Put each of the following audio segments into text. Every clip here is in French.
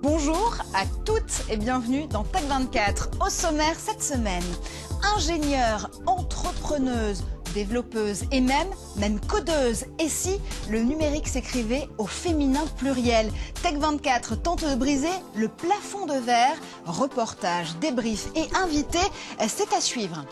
Bonjour à toutes et bienvenue dans Tech24. Au sommaire cette semaine, ingénieure, entrepreneuse, développeuse et même codeuse. Et si le numérique s'écrivait au féminin pluriel? Tech24 tente de briser le plafond de verre. Reportage, débrief et invité, c'est à suivre.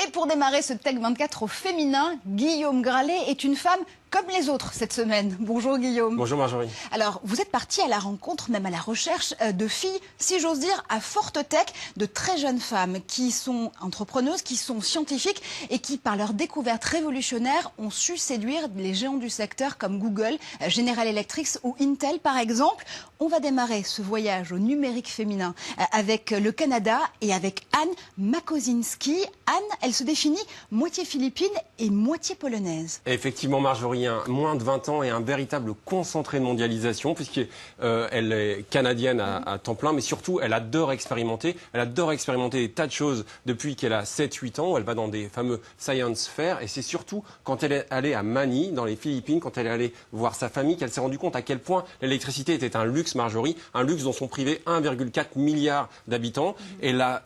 Et pour démarrer ce Tech24 au féminin, Guillaume Gralet est une femme comme les autres cette semaine. Bonjour Guillaume. Bonjour Marjorie. Alors, vous êtes parti à la rencontre, même à la recherche de filles, si j'ose dire, à forte tech, de très jeunes femmes qui sont entrepreneuses, qui sont scientifiques et qui, par leur découverte révolutionnaire, ont su séduire les géants du secteur comme Google, General Electric ou Intel par exemple. On va démarrer ce voyage au numérique féminin avec le Canada et avec Anne Makosinski. Anne, elle se définit moitié philippine et moitié polonaise. Effectivement Marjorie, moins de 20 ans et un véritable concentré de mondialisation puisqu'elle est canadienne à temps plein, mais surtout elle adore expérimenter. Elle adore expérimenter des tas de choses depuis qu'elle a 7-8 ans. Elle va dans des fameux science fairs et c'est surtout quand elle est allée à Manille, dans les Philippines, quand elle est allée voir sa famille, qu'elle s'est rendue compte à quel point l'électricité était un luxe, Marjorie, un luxe dont sont privés 1,4 milliard d'habitants. Elle a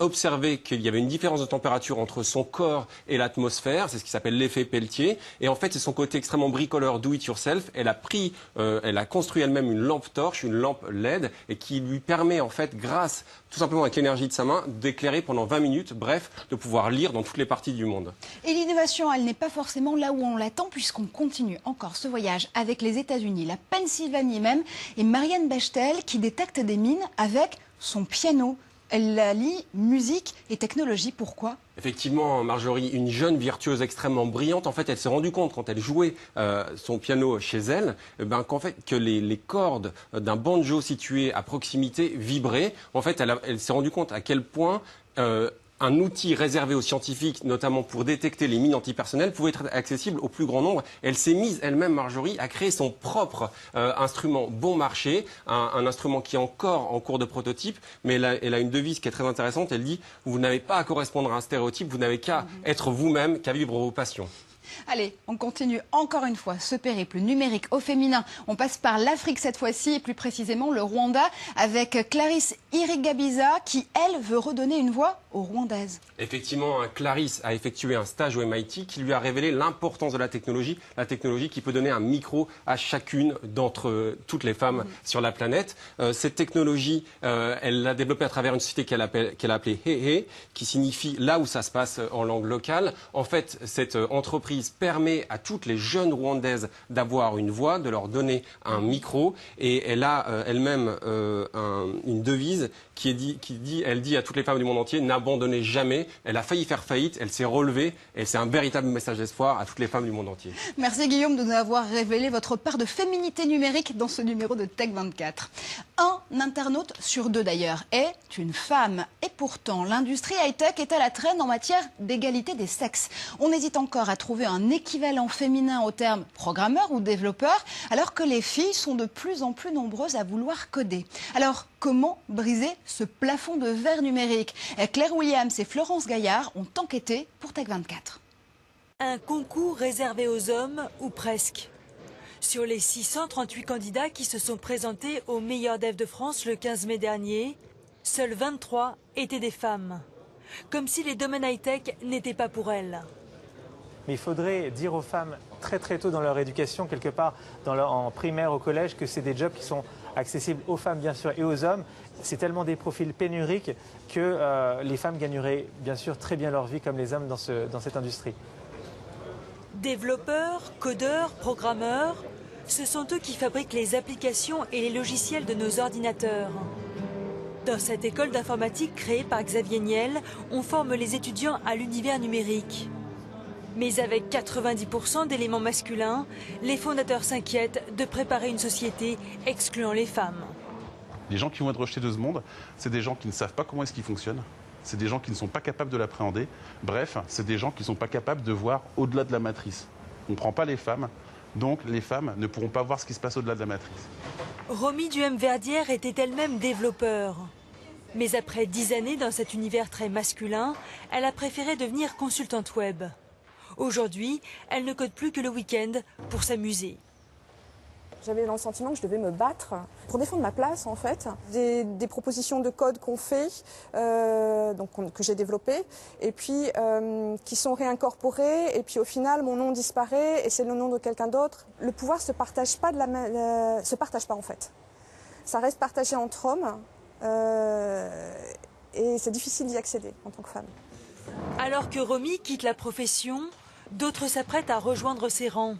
observé qu'il y avait une différence de température entre son corps et l'atmosphère, c'est ce qui s'appelle l'effet Peltier. Et en fait, c'est son côté extrêmement bricoleur, do it yourself. Elle a construit elle-même une lampe torche, une lampe LED, et qui lui permet en fait, grâce tout simplement avec l'énergie de sa main, d'éclairer pendant 20 minutes, bref, de pouvoir lire dans toutes les parties du monde. Et l'innovation, elle n'est pas forcément là où on l'attend, puisqu'on continue encore ce voyage avec les États-Unis, la Pennsylvanie même, et Marianne Bechtel qui détecte des mines avec son piano. Elle allie musique et technologie. Pourquoi ? Effectivement, Marjorie, une jeune virtuose extrêmement brillante, en fait, elle s'est rendue compte quand elle jouait son piano chez elle, qu'en fait, que les cordes d'un banjo situé à proximité vibraient. En fait, elle s'est rendue compte à quel point un outil réservé aux scientifiques, notamment pour détecter les mines antipersonnelles, pouvait être accessible au plus grand nombre. Elle s'est mise elle-même, Marjorie, à créer son propre instrument bon marché, un instrument qui est encore en cours de prototype, mais elle a une devise qui est très intéressante. Elle dit « Vous n'avez pas à correspondre à un stéréotype, vous n'avez qu'à être vous-même, qu'à vivre vos passions ». Allez, on continue encore une fois ce périple numérique au féminin. On passe par l'Afrique cette fois-ci et plus précisément le Rwanda avec Clarisse Irigabiza qui, elle, veut redonner une voix aux Rwandaises. Effectivement, Clarisse a effectué un stage au MIT qui lui a révélé l'importance de la technologie qui peut donner un micro à chacune d'entre toutes les femmes sur la planète. Cette technologie, elle l'a développée à travers une société qu'elle a appelée Hehe, qui signifie là où ça se passe en langue locale. En fait, cette entreprise permet à toutes les jeunes Rwandaises d'avoir une voix, de leur donner un micro, et elle a elle-même une devise elle dit à toutes les femmes du monde entier, n'abandonnez jamais. Elle a failli faire faillite, elle s'est relevée, et c'est un véritable message d'espoir à toutes les femmes du monde entier. Merci Guillaume de nous avoir révélé votre part de féminité numérique dans ce numéro de Tech24. Un internaute sur deux d'ailleurs est une femme. Et pourtant, l'industrie high-tech est à la traîne en matière d'égalité des sexes. On hésite encore à trouver un équivalent féminin au terme programmeur ou développeur, alors que les filles sont de plus en plus nombreuses à vouloir coder. Alors, comment briser ce plafond de verre numérique? Claire Williams et Florence Gaillard ont enquêté pour Tech24. Un concours réservé aux hommes, ou presque. Sur les 638 candidats qui se sont présentés au meilleur dev de France le 15 mai dernier, seuls 23 étaient des femmes. Comme si les domaines high-tech n'étaient pas pour elles. Mais il faudrait dire aux femmes très tôt dans leur éducation, quelque part en primaire, au collège, que c'est des jobs qui sont accessibles aux femmes bien sûr et aux hommes. C'est tellement des profils pénuriques que les femmes gagneraient bien sûr très bien leur vie comme les hommes dans cette industrie. Développeurs, codeurs, programmeurs, ce sont eux qui fabriquent les applications et les logiciels de nos ordinateurs. Dans cette école d'informatique créée par Xavier Niel, on forme les étudiants à l'univers numérique. Mais avec 90% d'éléments masculins, les fondateurs s'inquiètent de préparer une société excluant les femmes. Les gens qui vont être rejetés de ce monde, c'est des gens qui ne savent pas comment est-ce qu'il fonctionne. C'est des gens qui ne sont pas capables de l'appréhender. Bref, c'est des gens qui ne sont pas capables de voir au-delà de la matrice. On ne prend pas les femmes, donc les femmes ne pourront pas voir ce qui se passe au-delà de la matrice. Romy Duhem-Verdière était elle-même développeur. Mais après 10 années dans cet univers très masculin, elle a préféré devenir consultante web. Aujourd'hui, elle ne code plus que le week-end pour s'amuser. J'avais le sentiment que je devais me battre pour défendre ma place, en fait. Des propositions de code qu'on fait, que j'ai développées, et puis qui sont réincorporées, et puis au final, mon nom disparaît, et c'est le nom de quelqu'un d'autre. Le pouvoir se partage pas en fait. Ça reste partagé entre hommes, et c'est difficile d'y accéder en tant que femme. Alors que Romy quitte la profession, d'autres s'apprêtent à rejoindre ses rangs.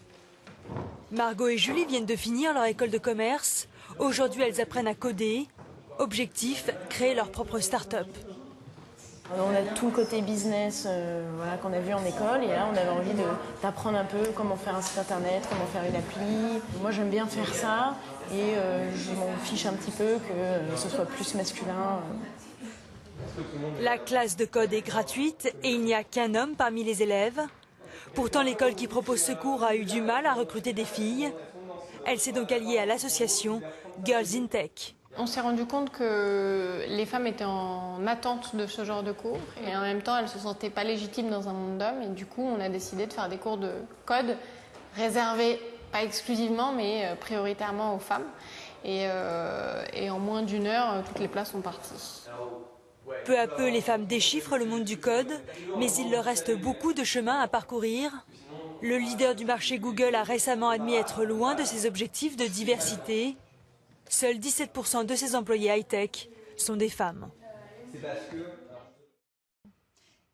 Margot et Julie viennent de finir leur école de commerce. Aujourd'hui, elles apprennent à coder. Objectif, créer leur propre start-up. On a tout le côté business qu'on a vu en école et là on avait envie d'apprendre un peu comment faire un site internet, comment faire une appli. Moi j'aime bien faire ça et je m'en fiche un petit peu que ce soit plus masculin. La classe de code est gratuite et il n'y a qu'un homme parmi les élèves. Pourtant, l'école qui propose ce cours a eu du mal à recruter des filles. Elle s'est donc alliée à l'association Girls in Tech. On s'est rendu compte que les femmes étaient en attente de ce genre de cours et en même temps, elles ne se sentaient pas légitimes dans un monde d'hommes. Et du coup, on a décidé de faire des cours de code réservés, pas exclusivement, mais prioritairement aux femmes. Et en moins d'1 heure, toutes les places sont parties. Peu à peu, les femmes déchiffrent le monde du code, mais il leur reste beaucoup de chemin à parcourir. Le leader du marché Google a récemment admis être loin de ses objectifs de diversité. Seuls 17% de ses employés high-tech sont des femmes.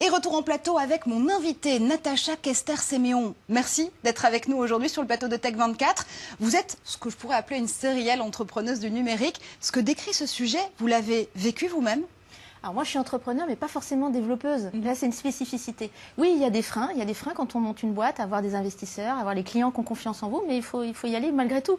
Et retour en plateau avec mon invité, Natacha Kester-Séméon. Merci d'être avec nous aujourd'hui sur le plateau de Tech24. Vous êtes ce que je pourrais appeler une sérielle entrepreneuse du numérique. Ce que décrit ce sujet, vous l'avez vécu vous-même ? Alors moi je suis entrepreneur mais pas forcément développeuse. Là c'est une spécificité. Oui il y a des freins quand on monte une boîte, avoir des investisseurs, avoir les clients qui ont confiance en vous, mais il faut y aller malgré tout.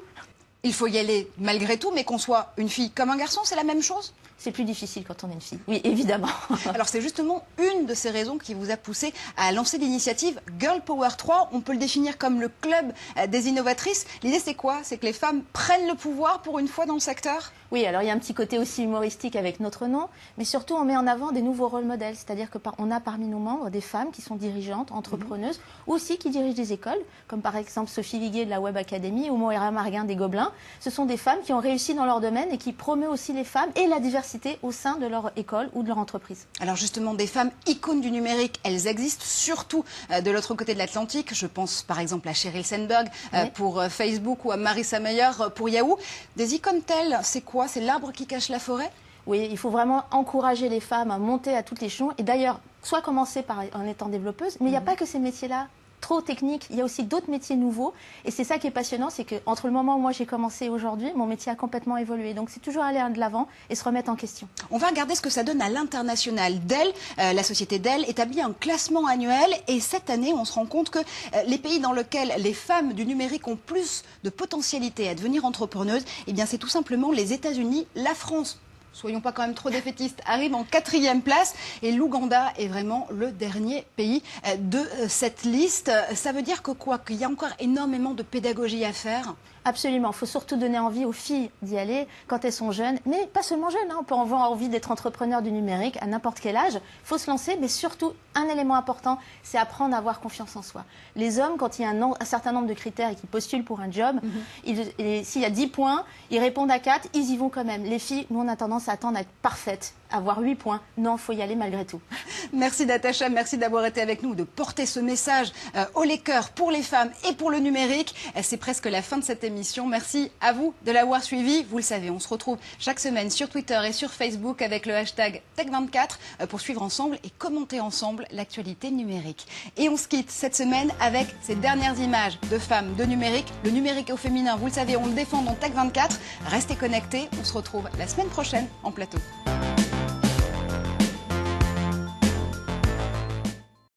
Il faut y aller malgré tout, mais qu'on soit une fille comme un garçon, c'est la même chose ? C'est plus difficile quand on est une fille, oui, évidemment. Alors c'est justement une de ces raisons qui vous a poussé à lancer l'initiative Girl Power 3. On peut le définir comme le club des innovatrices. L'idée c'est quoi ? C'est que les femmes prennent le pouvoir pour une fois dans le secteur ? Oui, alors il y a un petit côté aussi humoristique avec notre nom, mais surtout on met en avant des nouveaux rôles modèles. C'est-à-dire qu'on a parmi nos membres des femmes qui sont dirigeantes, entrepreneuses, ou aussi qui dirigent des écoles, comme par exemple Sophie Viguier de la Web Academy ou Moira Marguin des Gobelins. Ce sont des femmes qui ont réussi dans leur domaine et qui promeuvent aussi les femmes et la diversité au sein de leur école ou de leur entreprise. Alors justement, des femmes icônes du numérique, elles existent surtout de l'autre côté de l'Atlantique. Je pense par exemple à Sheryl Sandberg pour Facebook ou à Marissa Mayer pour Yahoo. Des icônes telles, c'est quoi ? C'est l'arbre qui cache la forêt ? Oui, il faut vraiment encourager les femmes à monter à toutes les échelons. Et d'ailleurs, soit commencer en étant développeuse, mais il n'y a pas que ces métiers-là trop techniques, il y a aussi d'autres métiers nouveaux. Et c'est ça qui est passionnant, c'est qu'entre le moment où moi j'ai commencé et aujourd'hui, mon métier a complètement évolué. Donc c'est toujours aller de l'avant et se remettre en question. On va regarder ce que ça donne à l'international. Dell, la société Dell, établit un classement annuel. Et cette année, on se rend compte que les pays dans lesquels les femmes du numérique ont plus de potentialité à devenir entrepreneuses, eh bien c'est tout simplement les États-Unis, la France. Soyons pas quand même trop défaitistes, arrive en 4e place et l'Ouganda est vraiment le dernier pays de cette liste. Ça veut dire que quoi ? Qu'il y a encore énormément de pédagogie à faire ? Absolument, il faut surtout donner envie aux filles d'y aller quand elles sont jeunes, mais pas seulement jeunes, on peut avoir envie d'être entrepreneur du numérique à n'importe quel âge. Il faut se lancer, mais surtout, un élément important, c'est apprendre à avoir confiance en soi. Les hommes, quand il y a un certain nombre de critères et qu'ils postulent pour un job, s'il y a 10 points, ils répondent à 4, ils y vont quand même. Les filles, nous on a tendance à attendre à être parfaites, avoir 8 points. Non, il faut y aller malgré tout. Merci Natacha, merci d'avoir été avec nous, de porter ce message haut les cœurs pour les femmes et pour le numérique. C'est presque la fin de cette émission. Merci à vous de l'avoir suivi. Vous le savez, on se retrouve chaque semaine sur Twitter et sur Facebook avec le hashtag Tech24 pour suivre ensemble et commenter ensemble l'actualité numérique. Et on se quitte cette semaine avec ces dernières images de femmes de numérique. Le numérique au féminin, vous le savez, on le défend dans Tech24. Restez connectés, on se retrouve la semaine prochaine en plateau.